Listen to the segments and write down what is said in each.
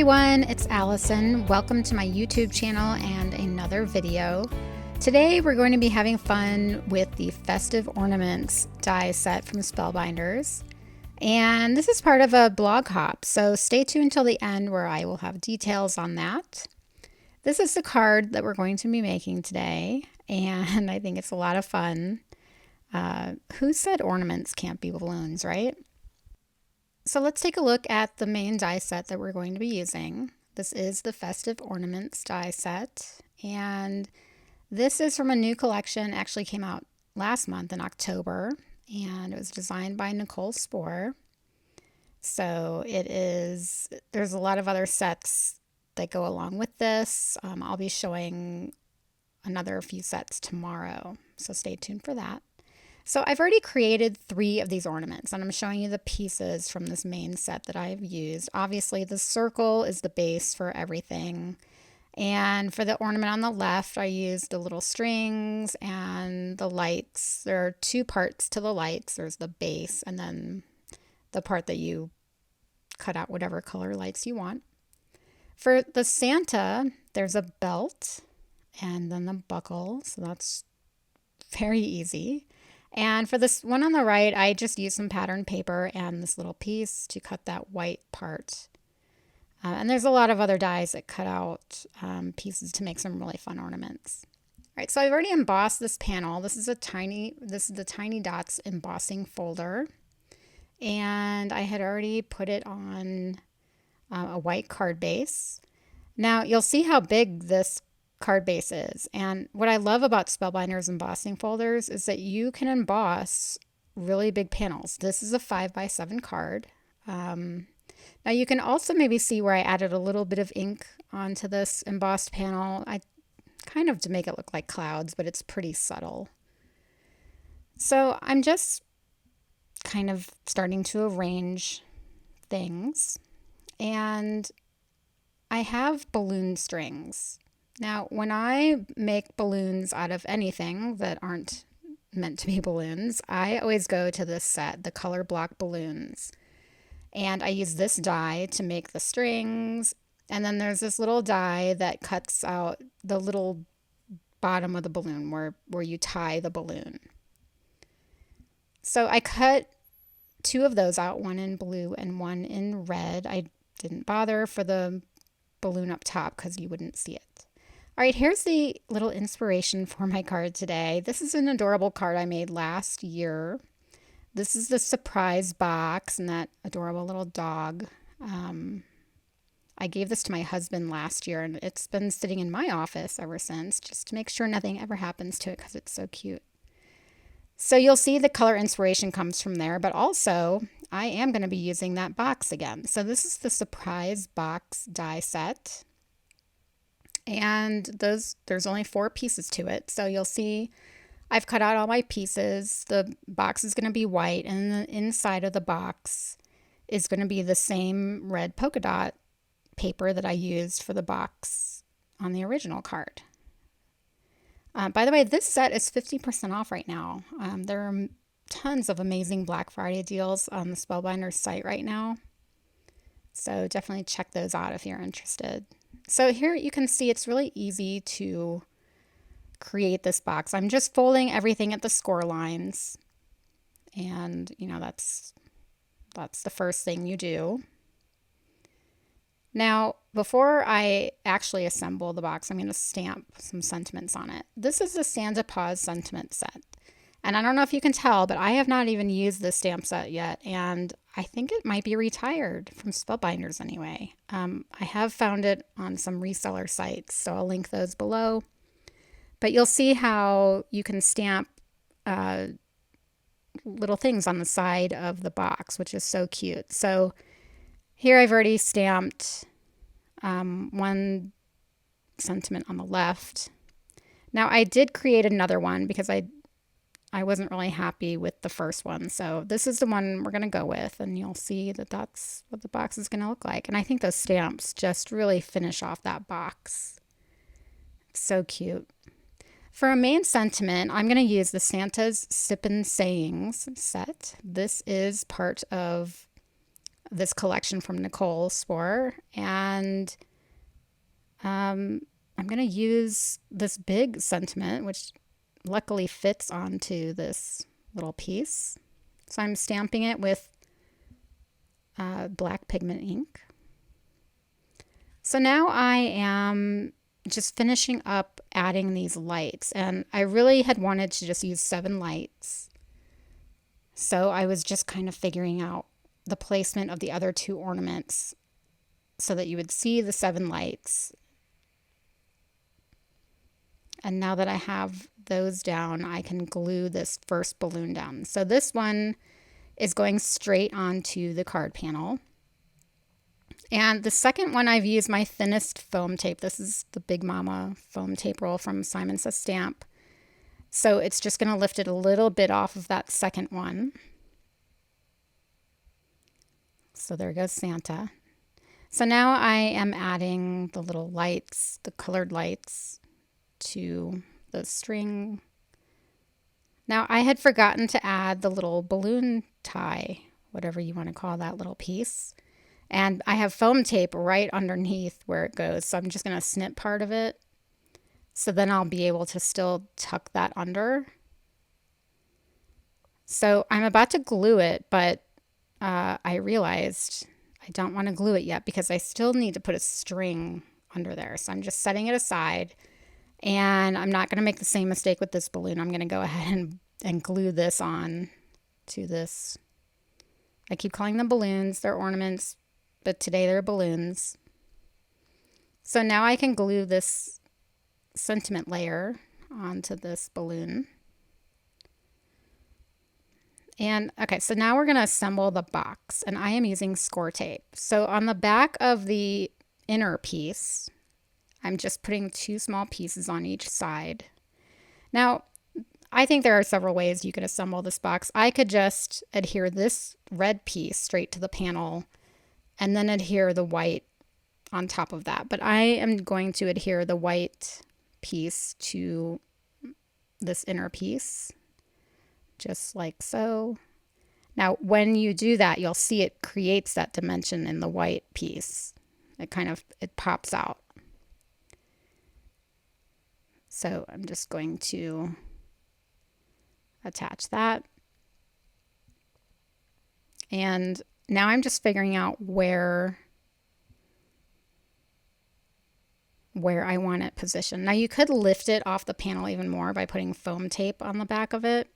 everyone, it's Allison. Welcome to my YouTube channel and another video. Today we're going to be having fun with the Festive Ornaments die set from Spellbinders. And this is part of a blog hop, so stay tuned until the end where I will have details on that. This is the card that we're going to be making today, and I think it's a lot of fun. Who said ornaments can't be balloons, right? So let's take a look at the main die set that we're going to be using. This is the Festive Ornaments die set, and this is from a new collection. It actually came out last month in October, and it was designed by Nicole Spohr. So there's a lot of other sets that go along with this. I'll be showing another few sets tomorrow, so stay tuned for that. So I've already created 3 of these ornaments, and I'm showing you the pieces from this main set that I've used. Obviously, the circle is the base for everything. And for the ornament on the left, I used the little strings and the lights. There are 2 parts to the lights. There's the base and then the part that you cut out whatever color lights you want. For the Santa, there's a belt and then the buckle. So that's very easy. And for this one on the right, I just used some pattern paper and this little piece to cut that white part. And there's a lot of other dies that cut out pieces to make some really fun ornaments. All right, so I've already embossed this panel. This is the Tiny Dots embossing folder. And I had already put it on a white card base. Now you'll see how big this card base is. And what I love about Spellbinders embossing folders is that you can emboss really big panels. This is a 5x7 card. Now you can also maybe see where I added a little bit of ink onto this embossed panel. I kind of to make it look like clouds, but it's pretty subtle. So I'm just kind of starting to arrange things, and I have balloon strings. Now, when I make balloons out of anything that aren't meant to be balloons, I always go to this set, the color block balloons. And I use this die to make the strings. And then there's this little die that cuts out the little bottom of the balloon where you tie the balloon. So I cut 2 of those out, one in blue and one in red. I didn't bother for the balloon up top because you wouldn't see it. All right, here's the little inspiration for my card today. This is an adorable card I made last year. This is the surprise box and that adorable little dog. I gave this to my husband last year, and it's been sitting in my office ever since, just to make sure nothing ever happens to it because it's so cute. So you'll see the color inspiration comes from there, but also I am going to be using that box again. So this is the surprise box die set. And there's only 4 pieces to it. So you'll see I've cut out all my pieces. The box is going to be white, and the inside of the box is going to be the same red polka dot paper that I used for the box on the original card. By the way, this set is 50% off right now. There are tons of amazing Black Friday deals on the Spellbinders site right now. So definitely check those out if you're interested. So here you can see it's really easy to create this box. I'm just folding everything at the score lines. And, you know, that's the first thing you do. Now, before I actually assemble the box, I'm going to stamp some sentiments on it. This is the Santa Paws sentiment set. And I don't know if you can tell, but I have not even used this stamp set yet. And I think it might be retired from Spellbinders anyway. I have found it on some reseller sites, so I'll link those below. But you'll see how you can stamp little things on the side of the box, which is so cute. So here I've already stamped one sentiment on the left. Now I did create another one because I wasn't really happy with the first one. So this is the one we're going to go with, and you'll see that that's what the box is going to look like. And I think those stamps just really finish off that box. It's so cute. For a main sentiment, I'm going to use the Santa's Sippin sayings set. This is part of this collection from Nicole Spohr, and I'm going to use this big sentiment, which luckily fits onto this little piece. So I'm stamping it with black pigment ink. So now I am just finishing up adding these lights, and I really had wanted to just use 7 lights. So I was just kind of figuring out the placement of the other 2 ornaments so that you would see the 7 lights. And now that I have those down, I can glue this first balloon down. So this one is going straight onto the card panel. And the second one, I've used my thinnest foam tape. This is the Big Momma foam tape roll from Simon Says Stamp. So it's just going to lift it a little bit off of that second one. So there goes Santa. So now I am adding the little lights, the colored lights, to the string. Now I had forgotten to add the little balloon tie, whatever you want to call that little piece. And I have foam tape right underneath where it goes. So I'm just going to snip part of it. So then I'll be able to still tuck that under. So I'm about to glue it, but I realized I don't want to glue it yet because I still need to put a string under there. So I'm just setting it aside, and I'm not going to make the same mistake with this balloon. I'm going to go ahead and glue this on to this. I keep calling them balloons. They're ornaments, but today they're balloons. So now I can glue this sentiment layer onto this balloon. And okay, so now we're going to assemble the box, and I am using Scor-Tape. So on the back of the inner piece, I'm just putting 2 small pieces on each side. Now, I think there are several ways you could assemble this box. I could just adhere this red piece straight to the panel and then adhere the white on top of that. But I am going to adhere the white piece to this inner piece, just like so. Now, when you do that, you'll see it creates that dimension in the white piece. It pops out. So I'm just going to attach that. And now I'm just figuring out where I want it positioned. Now you could lift it off the panel even more by putting foam tape on the back of it.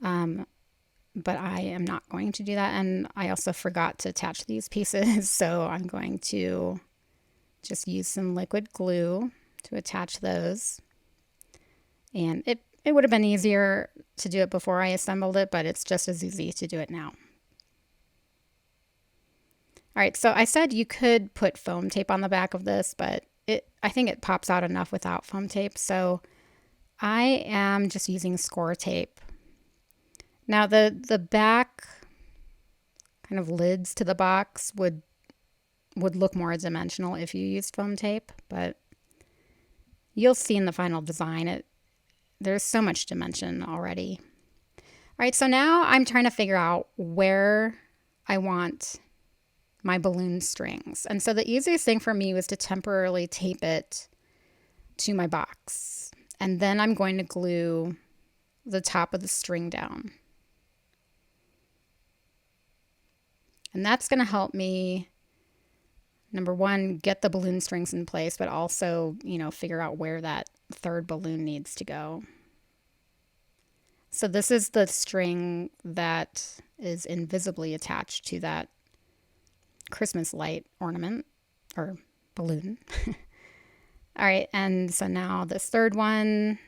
But I am not going to do that. And I also forgot to attach these pieces. So I'm going to just use some liquid glue to attach those. And it would have been easier to do it before I assembled it, but it's just as easy to do it now. All right, so I said you could put foam tape on the back of this, but I think it pops out enough without foam tape. So I am just using Scor-Tape. Now the back kind of lids to the box would look more dimensional if you used foam tape, but you'll see in the final design there's so much dimension already. All right, so now I'm trying to figure out where I want my balloon strings. And so the easiest thing for me was to temporarily tape it to my box. And then I'm going to glue the top of the string down. And that's going to help me, number one, get the balloon strings in place, but also, figure out where that third balloon needs to go. So this is the string that is invisibly attached to that Christmas light ornament or balloon. All right, and so now this third one,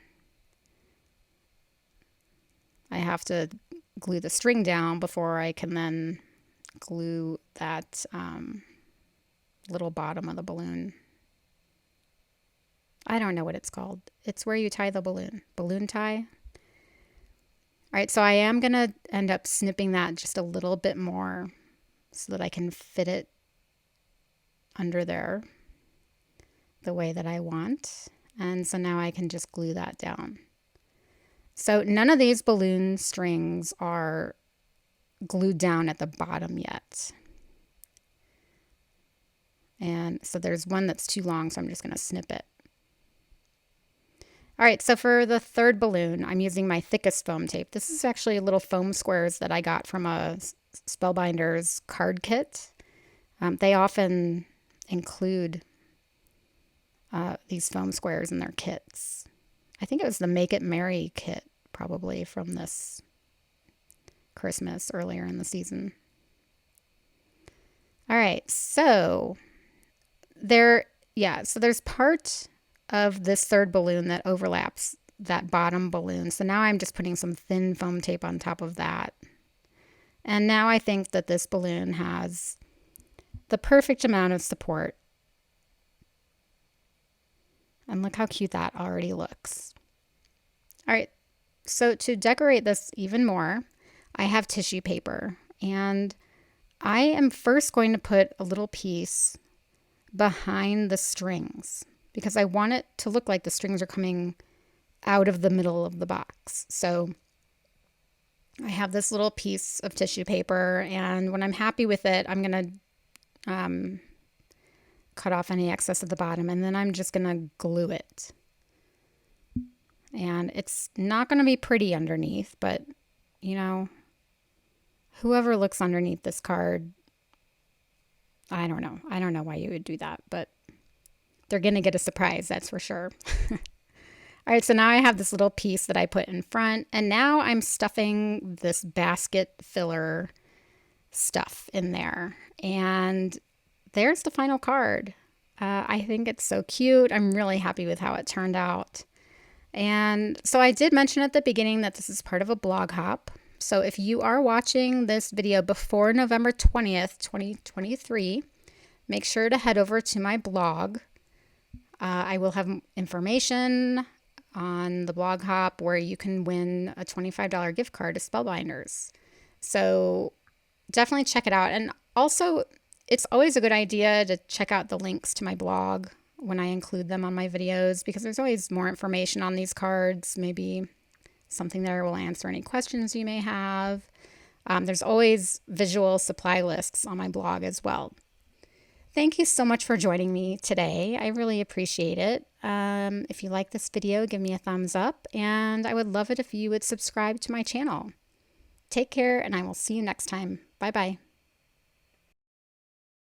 I have to glue the string down before I can then glue that little bottom of the balloon. I don't know what it's called. It's where you tie the balloon tie. All right, so I am going to end up snipping that just a little bit more so that I can fit it under there the way that I want. And so now I can just glue that down. So none of these balloon strings are glued down at the bottom yet. And so there's one that's too long, so I'm just going to snip it. All right, so for the third balloon, I'm using my thickest foam tape. This is actually little foam squares that I got from a Spellbinders card kit. They often include these foam squares in their kits. I think it was the Make It Merry kit, probably from this Christmas earlier in the season. All right, so there's part of this third balloon that overlaps that bottom balloon. So now I'm just putting some thin foam tape on top of that. And now I think that this balloon has the perfect amount of support. And look how cute that already looks. All right, so to decorate this even more, I have tissue paper. And I am first going to put a little piece behind the strings because I want it to look like the strings are coming out of the middle of the box. So I have this little piece of tissue paper, and when I'm happy with it, I'm going to cut off any excess at the bottom, and then I'm just going to glue it. And it's not going to be pretty underneath, but you know, whoever looks underneath this card, I don't know. I don't know why you would do that, but they're going to get a surprise, that's for sure. All right, so now I have this little piece that I put in front, and now I'm stuffing this basket filler stuff in there. And there's the final card. I think it's so cute. I'm really happy with how it turned out. And so I did mention at the beginning that this is part of a blog hop. So if you are watching this video before November 20th, 2023, make sure to head over to my blog. I will have information on the blog hop where you can win a $25 gift card to Spellbinders. So definitely check it out. And also, it's always a good idea to check out the links to my blog when I include them on my videos, because there's always more information on these cards, maybe something there will answer any questions you may have. There's always visual supply lists on my blog as well. Thank you so much for joining me today. I really appreciate it. If you like this video, give me a thumbs up, and I would love it if you would subscribe to my channel. Take care, and I will see you next time. Bye-bye.